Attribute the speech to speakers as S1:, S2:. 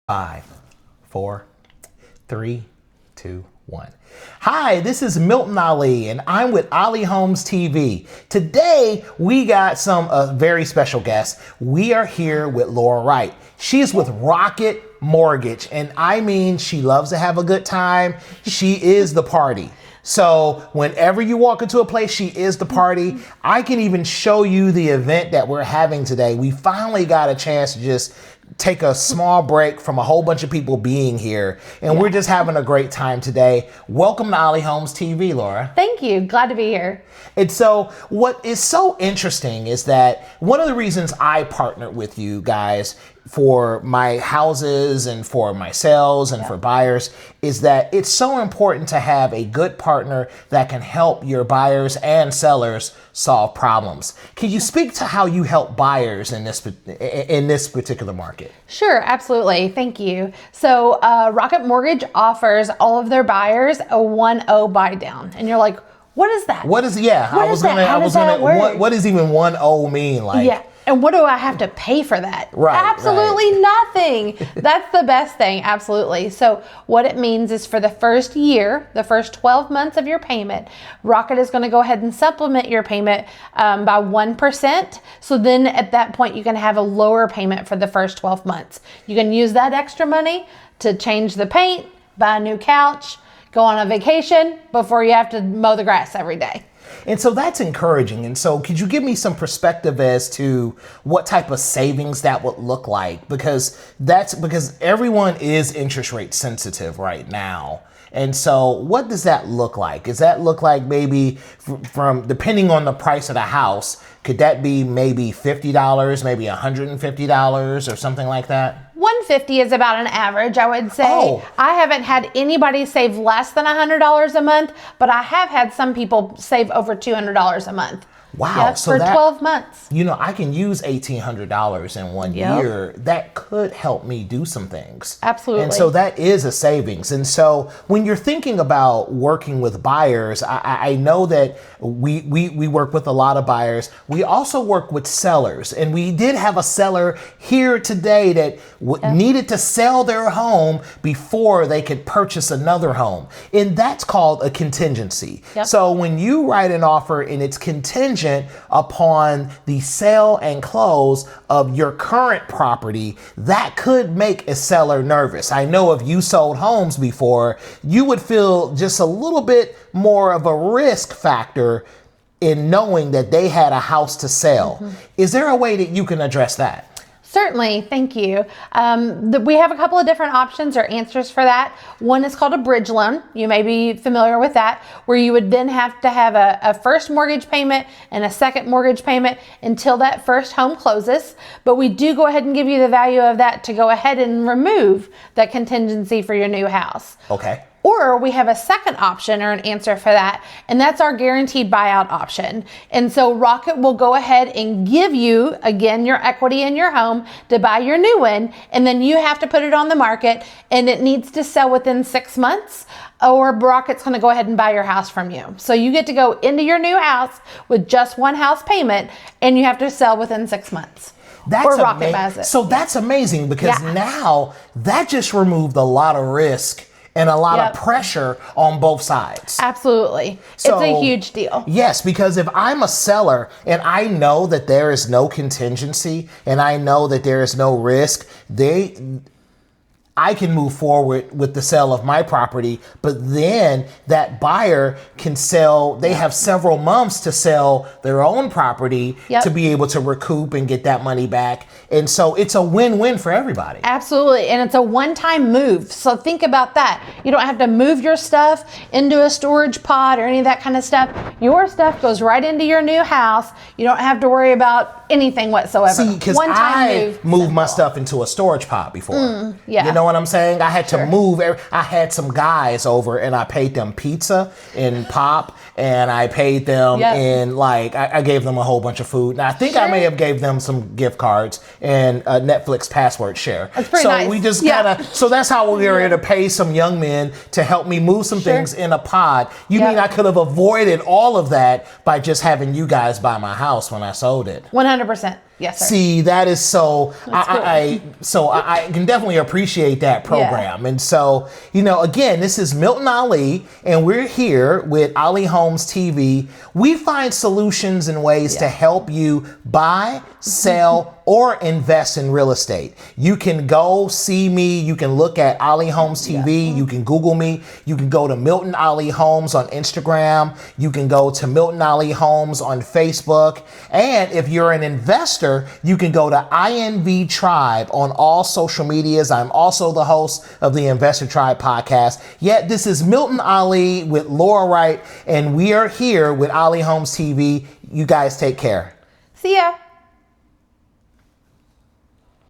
S1: 5, 4, 3, 2, 1. Hi, this is Milton Ali, and I'm with Ali Homes TV. Today, we got some very special guests. We are here with Laura Wright. She's with Rocket Mortgage, and I mean, she loves to have a good time. She is the party. So whenever you walk into a place, she is the party. I can even show you the event that we're having today. We finally got a chance to just take a small break from a whole bunch of people being here, and we're just having a great time today. Welcome to Ali Homes TV, Laura.
S2: Thank you. Glad to be here.
S1: And so what is so interesting is that one of the reasons I partnered with you guys for my houses and for my sales and for buyers is that it's so important to have a good partner that can help your buyers and sellers solve problems. Can you speak to how you help buyers in this particular market?
S2: Sure, absolutely. Thank you. So Rocket Mortgage offers all of their buyers a 1-0 buy down. And you're like, what is that?
S1: What is, what does even 1-0 mean? Like,
S2: yeah. And what do I have to pay for that?
S1: Right.
S2: Absolutely nothing. That's the best thing. Absolutely. So what it means is for the first year, the first 12 months of your payment, Rocket is going to go ahead and supplement your payment by 1%. So then at that point, you can have a lower payment for the first 12 months. You can use that extra money to change the paint, buy a new couch, go on a vacation before you have to mow the grass every day.
S1: And so that's encouraging. And so could you give me some perspective as to what type of savings that would look like? Because everyone is interest rate sensitive right now. And so what does that look like? Does that look like maybe from depending on the price of the house, could that be maybe $50, maybe $150 or something like that?
S2: $150 is about an average, I would say.
S1: Oh.
S2: I haven't had anybody save less than $100 a month, but I have had some people save over $200 a month.
S1: Wow.
S2: Yep, so for 12 months.
S1: You know, I can use $1,800 in 1 year. That could help me do some things.
S2: Absolutely.
S1: And so that is a savings. And so when you're thinking about working with buyers, I know that we work with a lot of buyers. We also work with sellers. And we did have a seller here today that needed to sell their home before they could purchase another home. And that's called a contingency.
S2: Yep.
S1: So when you write an offer and it's contingent upon the sale and close of your current property, that could make a seller nervous. I know if you sold homes before, you would feel just a little bit more of a risk factor in knowing that they had a house to sell. Mm-hmm. Is there a way that you can address that?
S2: Certainly, thank you. We have a couple of different options or answers for that. One is called a bridge loan. You may be familiar with that, where you would then have to have a first mortgage payment and a second mortgage payment until that first home closes. But we do go ahead and give you the value of that to go ahead and remove that contingency for your new house.
S1: Okay.
S2: Or we have a second option or an answer for that, and that's our guaranteed buyout option. And so Rocket will go ahead and give you, again, your equity in your home to buy your new one, and then you have to put it on the market, and it needs to sell within 6 months, or Rocket's going to go ahead and buy your house from you. So you get to go into your new house with just one house payment, and you have to sell within 6 months.
S1: That's
S2: Rocket buys it.
S1: So that's amazing because now that just removed a lot of risk and a lot of pressure on both sides.
S2: Absolutely. So, it's a huge deal.
S1: Yes, because if I'm a seller and I know that there is no contingency and I know that there is no risk, I can move forward with the sale of my property, but then that buyer can sell, they have several months to sell their own property to be able to recoup and get that money back. And so it's a win-win for everybody.
S2: Absolutely. And it's a one-time move. So think about that. You don't have to move your stuff into a storage pod or any of that kind of stuff. Your stuff goes right into your new house. You don't have to worry about anything whatsoever.
S1: See, because I moved my stuff into a storage pod before. You know what I'm saying? I had to move. I had some guys over and I paid them pizza and pop and I paid them in I gave them a whole bunch of food. Now I think I may have gave them some gift cards and a Netflix password share.
S2: That's pretty nice.
S1: We just so that's how we were able to pay some young men to help me move some things in a pod. You mean I could have avoided all of that by just having you guys buy my house when I sold it?
S2: 100%. Yes, sir.
S1: See, that is so.
S2: Cool.
S1: I can definitely appreciate that program. And so, again, this is Milton Ali, and we're here with Ali Homes TV. We find solutions and ways to help you buy, sell, or invest in real estate. You can go see me. You can look at Ali Homes TV. You can Google me. You can go to Milton Ali Homes on Instagram. You can go to Milton Ali Homes on Facebook. And if you're an investor, you can go to INV Tribe on all social medias. I'm also the host of the Investor Tribe podcast. Yet this is Milton Ali with Laura Wright, and we are here with Ali Homes TV. You guys take care.
S2: See ya.